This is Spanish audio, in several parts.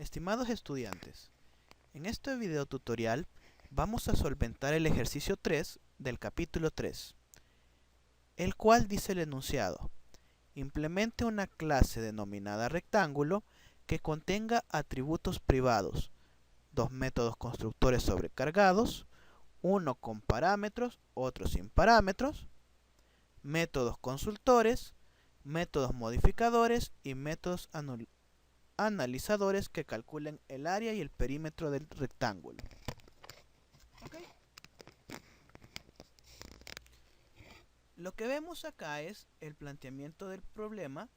Estimados estudiantes, en este video tutorial vamos a solventar el ejercicio 3 del capítulo 3, el cual dice el enunciado: implemente una clase denominada rectángulo que contenga atributos privados, dos métodos constructores sobrecargados, uno con parámetros, otro sin parámetros, métodos consultores, métodos modificadores y métodos analizadores que calculen el área y el perímetro del rectángulo. ¿Okay? Lo que vemos acá es el planteamiento del problema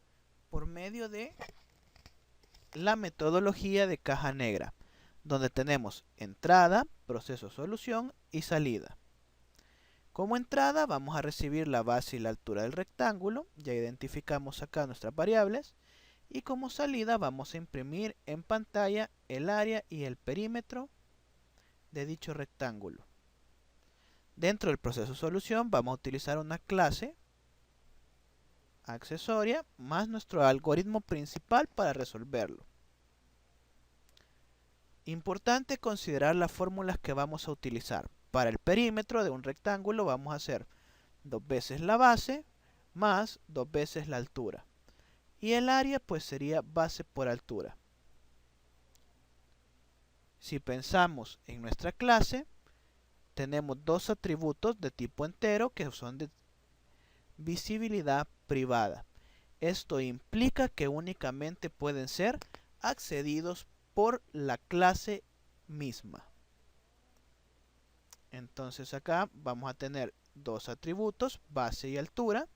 por medio de la metodología de caja negra, donde tenemos entrada, proceso solución y salida. Como entrada vamos a recibir la base y la altura del rectángulo, ya identificamos acá nuestras variables, y como salida vamos a imprimir en pantalla el área y el perímetro de dicho rectángulo. Dentro del proceso solución vamos a utilizar una clase accesoria más nuestro algoritmo principal para resolverlo. Importante considerar las fórmulas que vamos a utilizar. Para el perímetro de un rectángulo vamos a hacer 2 veces la base más 2 veces la altura. Y el área pues sería base por altura. Si pensamos en nuestra clase, tenemos dos atributos de tipo entero que son de visibilidad privada. Esto implica que únicamente pueden ser accedidos por la clase misma. Entonces acá vamos a tener dos atributos, base y altura,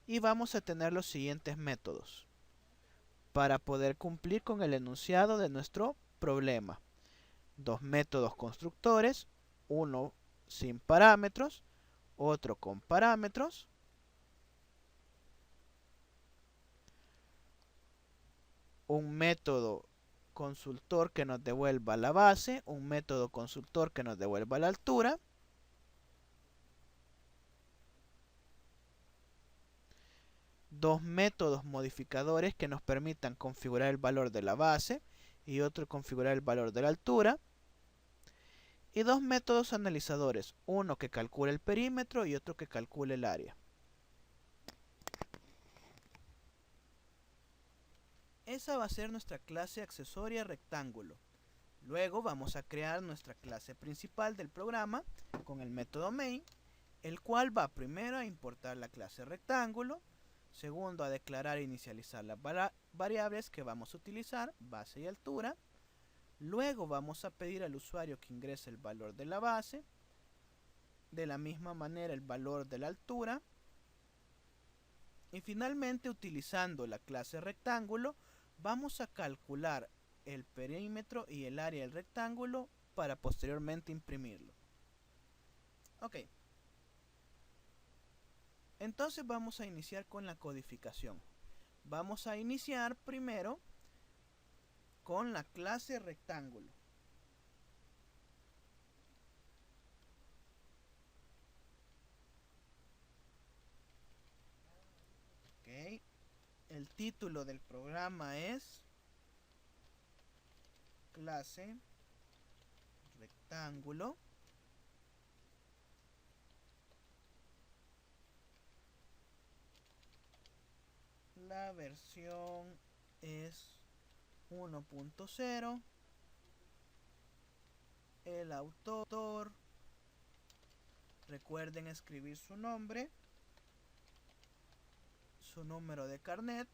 y vamos a tener los siguientes métodos para poder cumplir con el enunciado de nuestro problema. Dos métodos constructores, uno sin parámetros, otro con parámetros. Un método consultor que nos devuelva la base, un método consultor que nos devuelva la altura. Dos métodos modificadores que nos permitan configurar el valor de la base y otro configurar el valor de la altura. Y dos métodos analizadores, uno que calcule el perímetro y otro que calcule el área. Esa va a ser nuestra clase accesoria rectángulo. Luego vamos a crear nuestra clase principal del programa con el método main, el cual va primero a importar la clase rectángulo, segundo a declarar e inicializar las variables que vamos a utilizar, base y altura. Luego vamos a pedir al usuario que ingrese el valor de la base, de la misma manera el valor de la altura, y finalmente utilizando la clase rectángulo vamos a calcular el perímetro y el área del rectángulo para posteriormente imprimirlo. Ok. Entonces vamos a iniciar con la codificación. Vamos a iniciar primero con la clase rectángulo. Ok. El título del programa es clase rectángulo. La versión es 1.0. El autor, recuerden escribir su nombre, su número de carnet,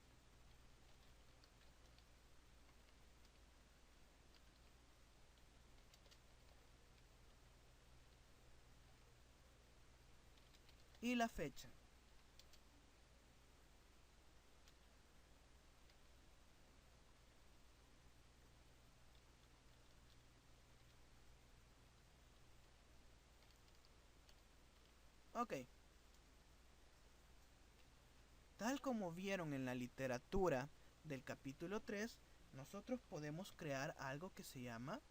y la fecha. Ok. Tal como vieron en la literatura del capítulo 3, nosotros podemos crear algo que se llama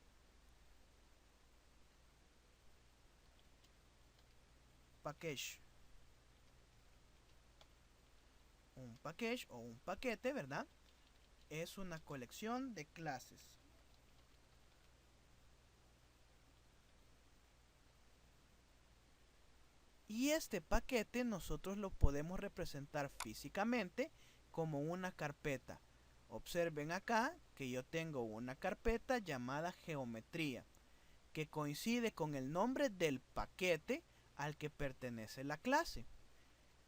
package. Un package o un paquete, ¿verdad? Es una colección de clases. Y este paquete nosotros lo podemos representar físicamente como una carpeta. Observen acá que yo tengo una carpeta llamada geometría, que coincide con el nombre del paquete al que pertenece la clase.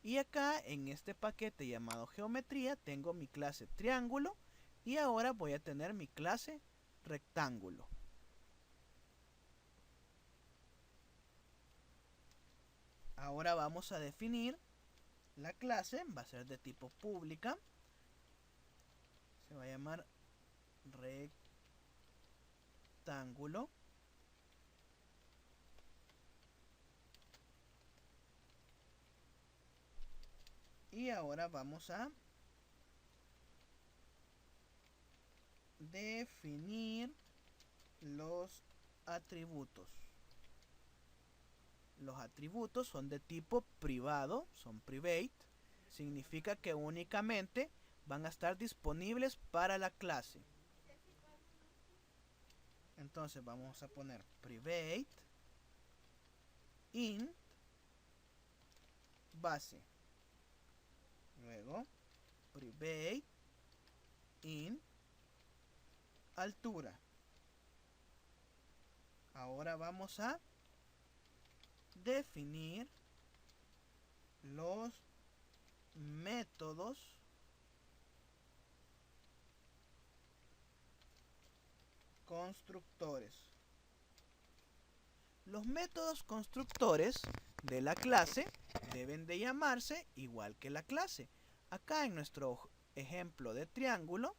Y acá en este paquete llamado geometría tengo mi clase triángulo y ahora voy a tener mi clase rectángulo. Ahora vamos a definir la clase, va a ser de tipo pública. Se va a llamar rectángulo. Y ahora vamos a definir los atributos. Los atributos son de tipo privado, son private. Significa que únicamente van a estar disponibles para la clase. Entonces vamos a poner private int base. Luego private int altura. Ahora vamos a definir los métodos constructores. Los métodos constructores de la clase deben de llamarse igual que la clase. Acá en nuestro ejemplo de triángulo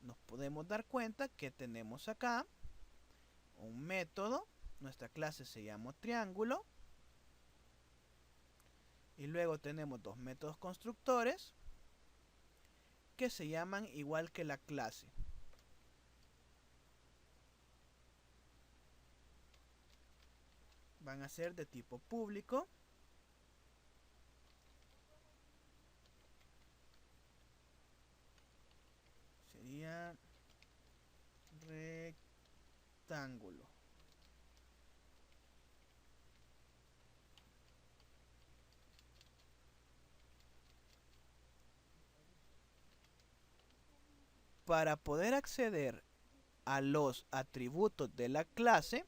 nos podemos dar cuenta que tenemos acá un método. Nuestra clase se llama triángulo. Y luego tenemos dos métodos constructores que se llaman igual que la clase. Van a ser de tipo público. Sería rectángulo. Para poder acceder a los atributos de la clase,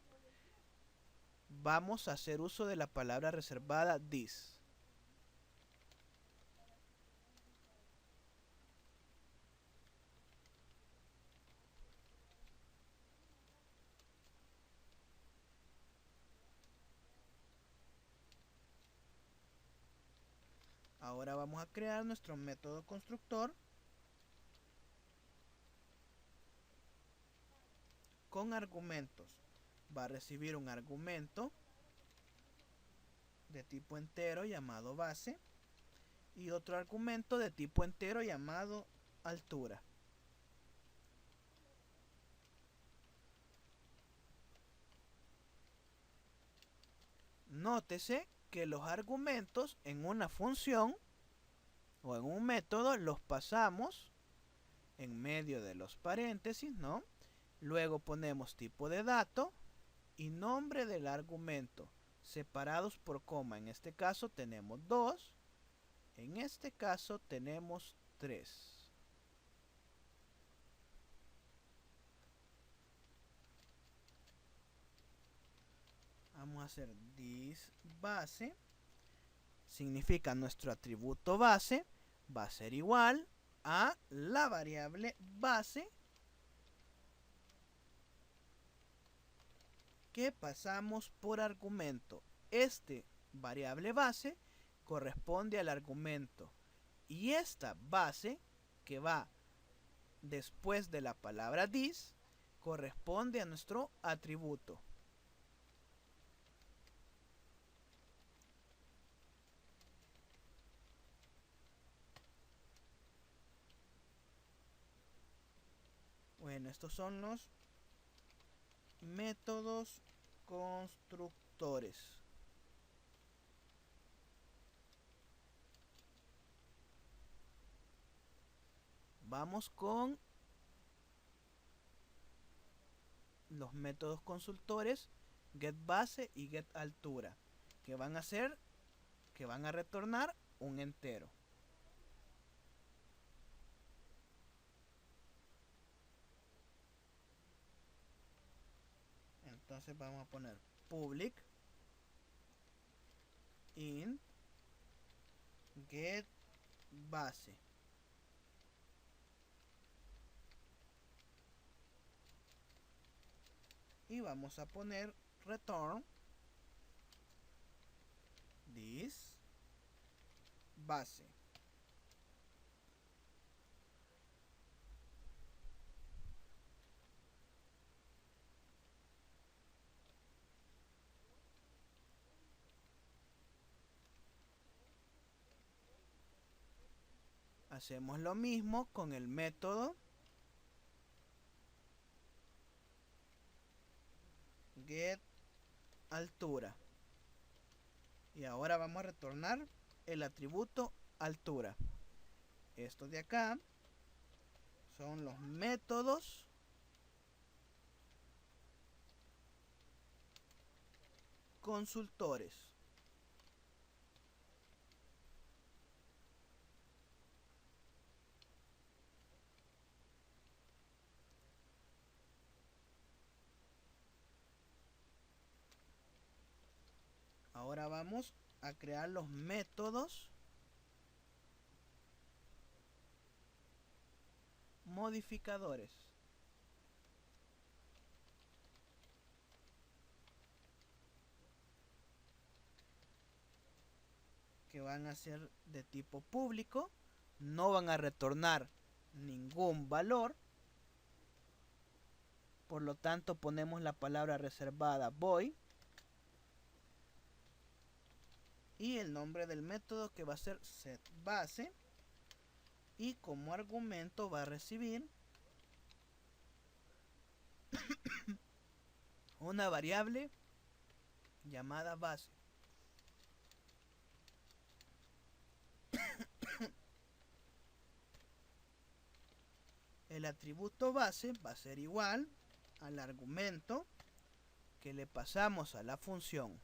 vamos a hacer uso de la palabra reservada this. Ahora vamos a crear nuestro método constructor con argumentos. Va a recibir un argumento de tipo entero llamado base y otro argumento de tipo entero llamado altura. Nótese que los argumentos en una función o en un método los pasamos en medio de los paréntesis, ¿no? Luego ponemos tipo de dato y nombre del argumento, separados por coma. En este caso tenemos 2, en este caso tenemos 3. Vamos a hacer this base, significa nuestro atributo base va a ser igual a la variable base que pasamos por argumento. Este variable base corresponde al argumento y esta base que va después de la palabra this corresponde a nuestro atributo. Bueno, estos son los métodos constructores. Vamos con los métodos constructores getBase y getAltura, que van a ser que van a retornar un entero. Entonces vamos a poner public int get base. Y vamos a poner return this base. Hacemos lo mismo con el método get altura. Y ahora vamos a retornar el atributo altura. Estos de acá son los métodos consultores. Ahora vamos a crear los métodos modificadores. Que van a ser de tipo público, no van a retornar ningún valor, por lo tanto ponemos la palabra reservada void y el nombre del método que va a ser setBase, y como argumento va a recibir una variable llamada base. El atributo base va a ser igual al argumento que le pasamos a la función.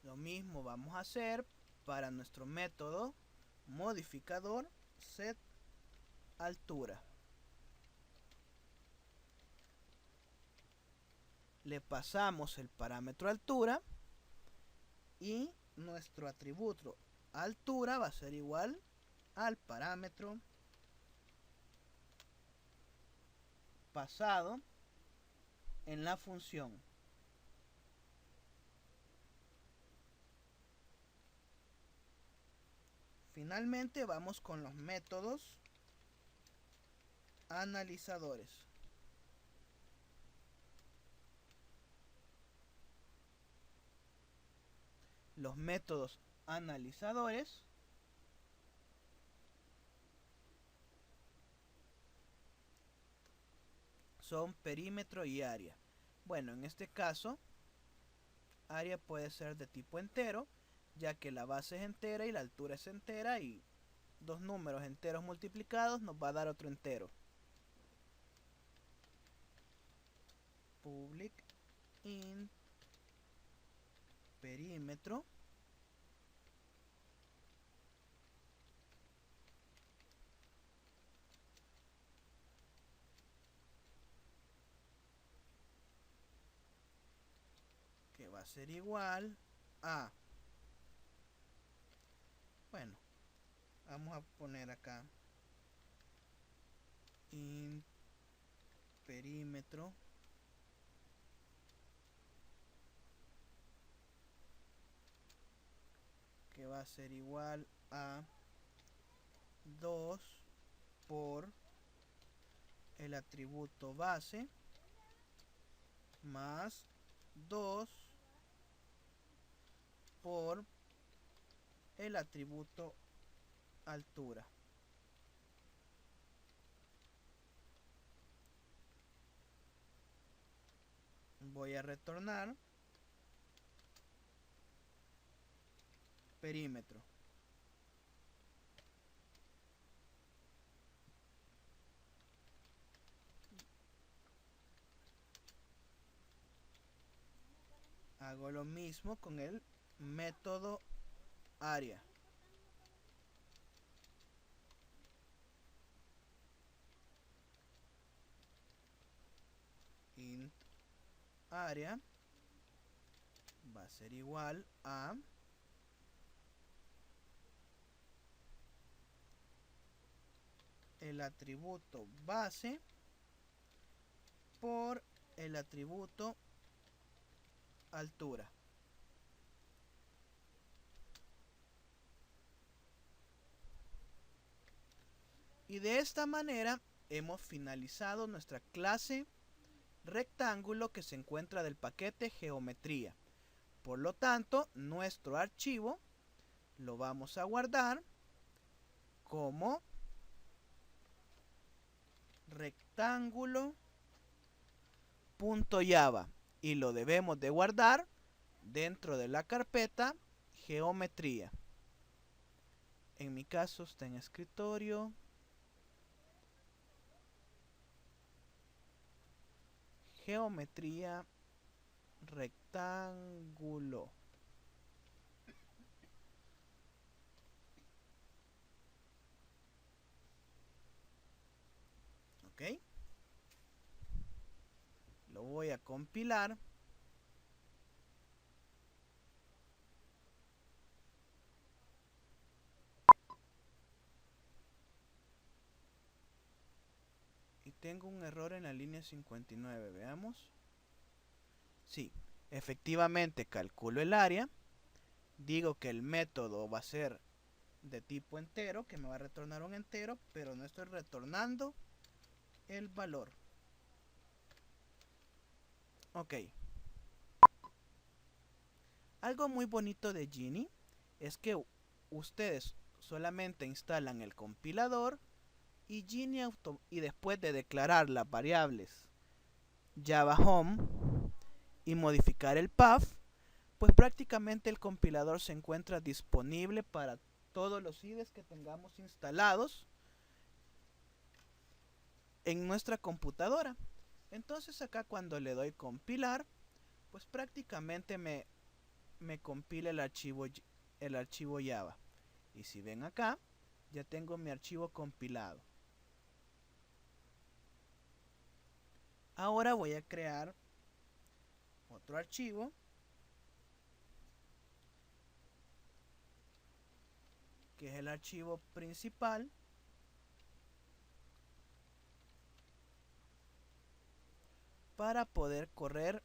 Lo mismo vamos a hacer para nuestro método modificador setAltura. Le pasamos el parámetro altura y nuestro atributo altura va a ser igual al parámetro pasado en la función. Finalmente vamos con los métodos analizadores. Los métodos analizadores son perímetro y área. Bueno, en este caso, área puede ser de tipo entero, ya que la base es entera y la altura es entera, y dos números enteros multiplicados nos va a dar otro entero. Public int perímetro que va a ser igual a, bueno, vamos a poner acá int perímetro que va a ser igual a 2 por el atributo base más 2 por el atributo altura. Voy a retornar perímetro. Hago lo mismo con el método área. Int área va a ser igual a el atributo base por el atributo altura. Y de esta manera hemos finalizado nuestra clase rectángulo que se encuentra del paquete geometría. Por lo tanto, nuestro archivo lo vamos a guardar como rectángulo.java y lo debemos de guardar dentro de la carpeta geometría. En mi caso está en escritorio, geometría rectángulo. ¿Ok? Lo voy a compilar. Y tengo un error en la línea 59, veamos. Sí, efectivamente calculo el área. Digo que el método va a ser de tipo entero, que me va a retornar un entero, pero no estoy retornando el valor. Ok. Algo muy bonito de Geany es que ustedes solamente instalan el compilador y Geany y después de declarar las variables Java Home y modificar el path, pues prácticamente el compilador se encuentra disponible para todos los IDEs que tengamos instalados en nuestra computadora. Entonces acá cuando le doy compilar, pues prácticamente me compila el archivo Java. Y si ven acá, ya tengo mi archivo compilado. Ahora voy a crear otro archivo que es el archivo principal para poder correr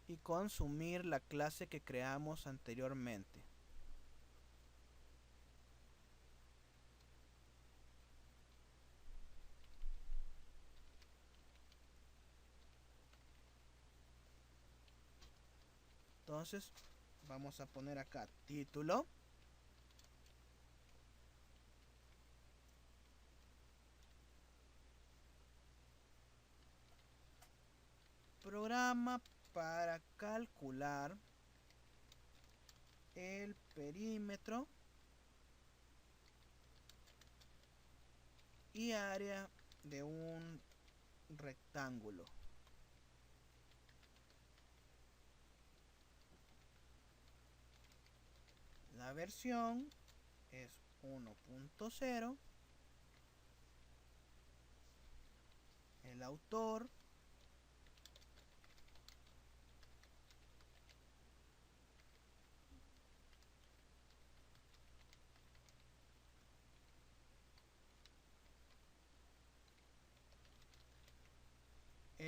y consumir la clase que creamos anteriormente. Entonces vamos a poner acá título, programa para calcular el perímetro y área de un rectángulo. La versión es 1.0. El autor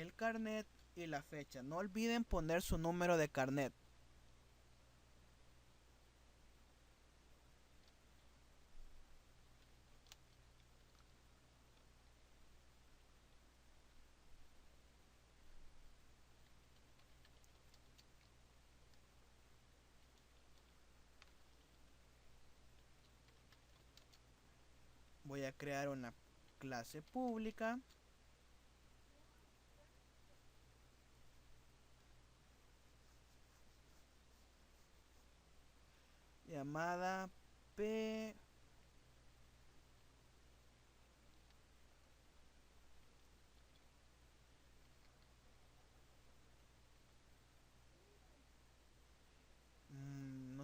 el carnet y la fecha. No olviden poner su número de carnet. Voy a crear una clase pública llamada P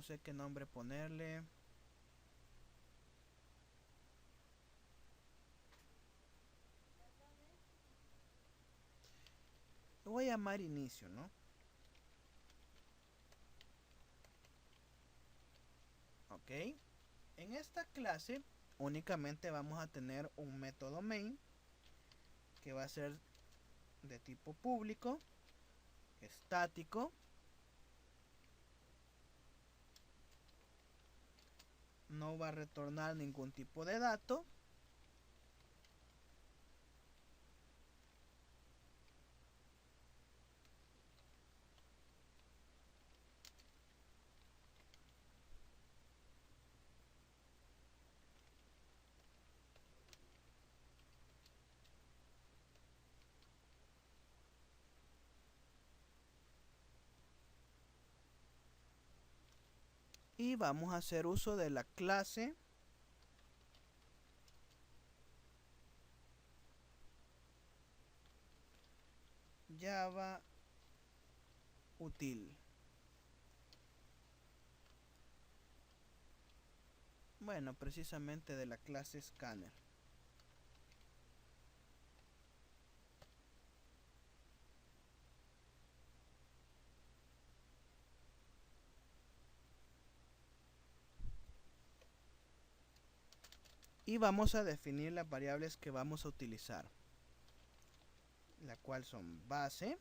sé qué nombre ponerle. Lo voy a llamar inicio, ¿no? Ok. En esta clase únicamente vamos a tener un método main que va a ser de tipo público, estático, no va a retornar ningún tipo de dato y vamos a hacer uso de la clase Java util. Bueno, precisamente de la clase scanner. Y vamos a definir las variables que vamos a utilizar, la cual son base,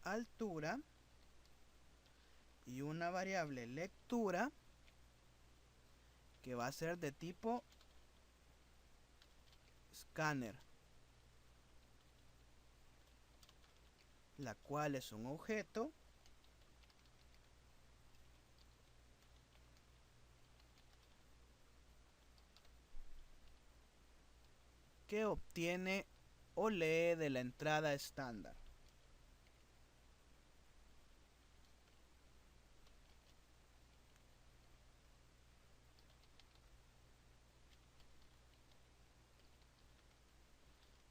altura y una variable lectura que va a ser de tipo scanner, la cual es un objeto que obtiene o lee de la entrada estándar.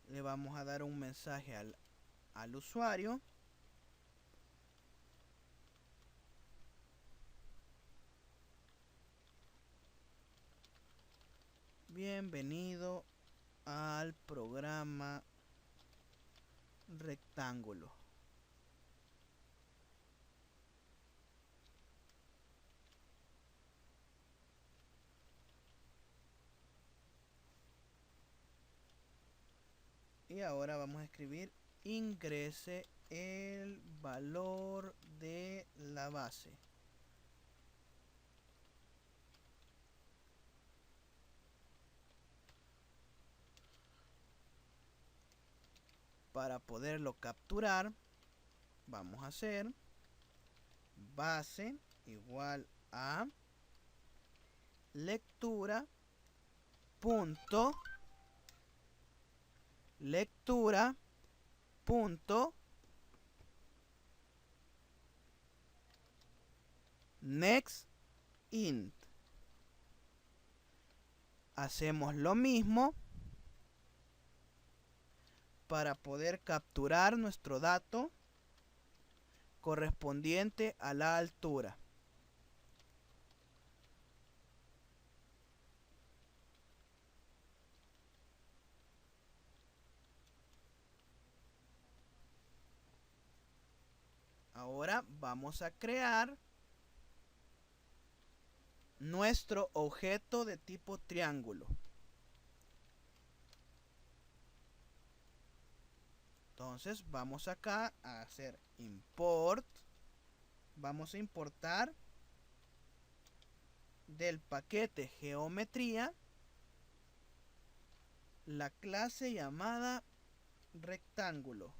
Le vamos a dar un mensaje al usuario. Bienvenido al programa rectángulo. Y ahora vamos a escribir ingrese el valor de la base. Para poderlo capturar, vamos a hacer base igual a lectura punto next int. Hacemos lo mismo para poder capturar nuestro dato correspondiente a la altura. Ahora vamos a crear nuestro objeto de tipo triángulo. Entonces vamos acá a hacer import. Vamos a importar del paquete geometría la clase llamada rectángulo.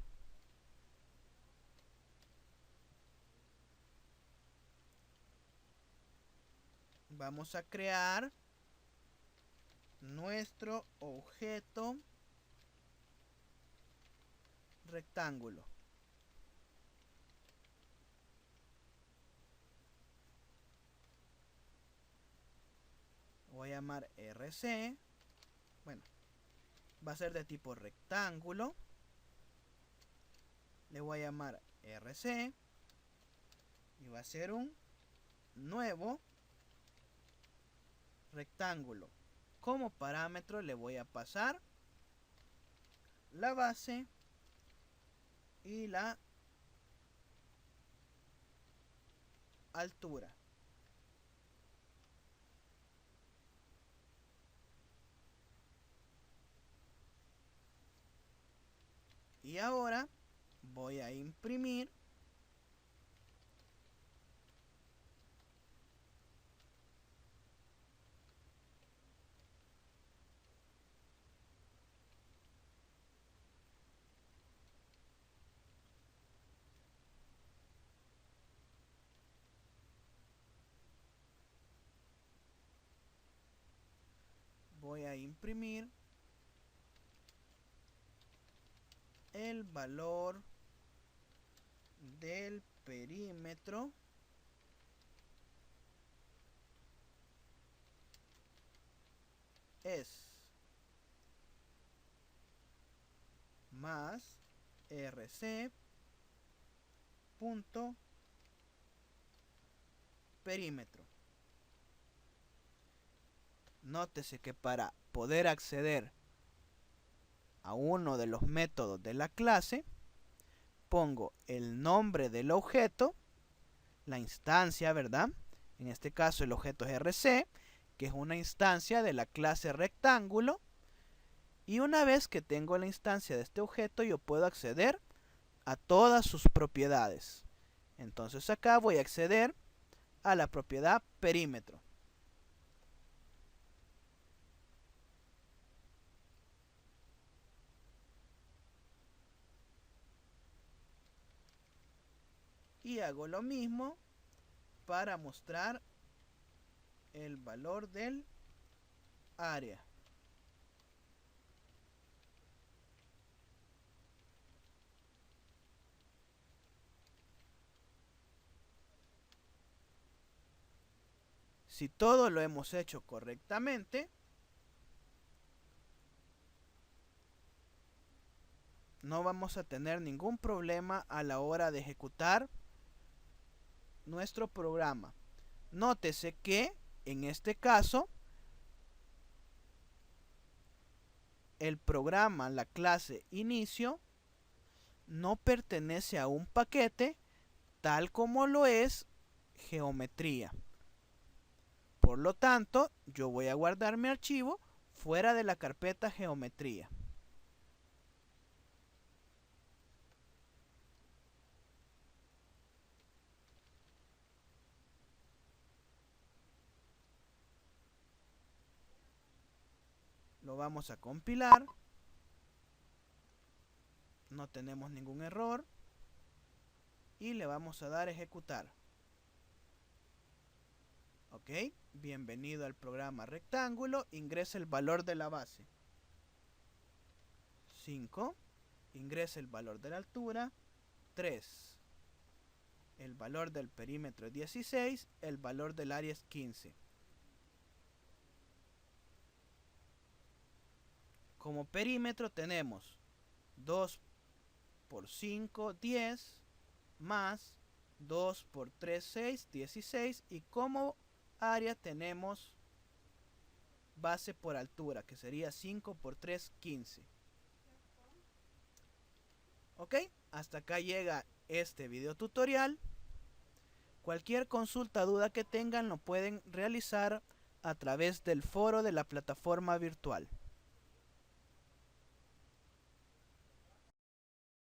Vamos a crear nuestro objeto rectángulo. Voy a llamar RC. Bueno, va a ser de tipo rectángulo. Le voy a llamar RC y va a ser un nuevo rectángulo. Como parámetro le voy a pasar la base y la altura. Y ahora voy a imprimir el valor del perímetro es más RC punto perímetro. Nótese que para poder acceder a uno de los métodos de la clase, pongo el nombre del objeto, la instancia, ¿verdad? En este caso el objeto es RC, que es una instancia de la clase rectángulo. Y una vez que tengo la instancia de este objeto, yo puedo acceder a todas sus propiedades. Entonces acá voy a acceder a la propiedad perímetro. Y hago lo mismo para mostrar el valor del área. Si todo lo hemos hecho correctamente, no vamos a tener ningún problema a la hora de ejecutar nuestro programa. Nótese que en este caso el programa, la clase inicio, no pertenece a un paquete tal como lo es geometría. Por lo tanto, yo voy a guardar mi archivo fuera de la carpeta geometría. Lo vamos a compilar. No tenemos ningún error. Y le vamos a dar a ejecutar. Ok, bienvenido al programa rectángulo. Ingresa el valor de la base 5. Ingresa el valor de la altura 3. El valor del perímetro es 16. El valor del área es 15. Como perímetro tenemos 2 por 5, 10, más 2 por 3, 6, 16. Y como área tenemos base por altura, que sería 5 por 3, 15. Ok, hasta acá llega este video tutorial. Cualquier consulta, duda que tengan, lo pueden realizar a través del foro de la plataforma virtual.